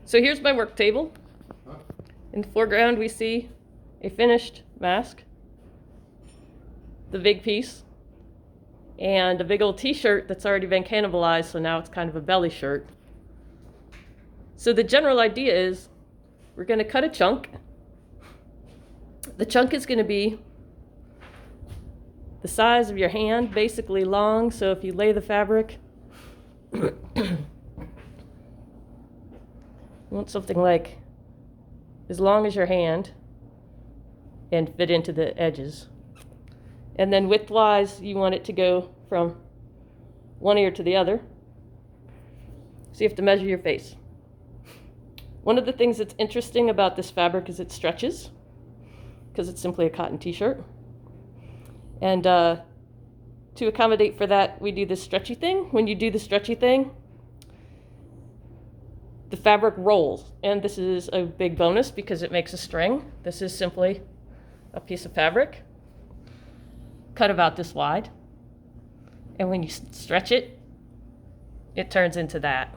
So here's my work table. In the foreground, we see a finished mask, the big piece, and a big old t-shirt that's already been cannibalized, so now it's kind of a belly shirt. So the general idea is we're going to cut a chunk. The chunk is going to be the size of your hand, basically long, so if you lay the fabric, you want something like as long as your hand and fit into the edges. And then width-wise, you want it to go from one ear to the other. So you have to measure your face. One of the things that's interesting about this fabric is it stretches, because it's simply a cotton t-shirt. And to accommodate for that, we do this stretchy thing. When you do the stretchy thing, the fabric rolls. And this is a big bonus because it makes a string. This is simply a piece of fabric cut about this wide. And when you stretch it, it turns into that.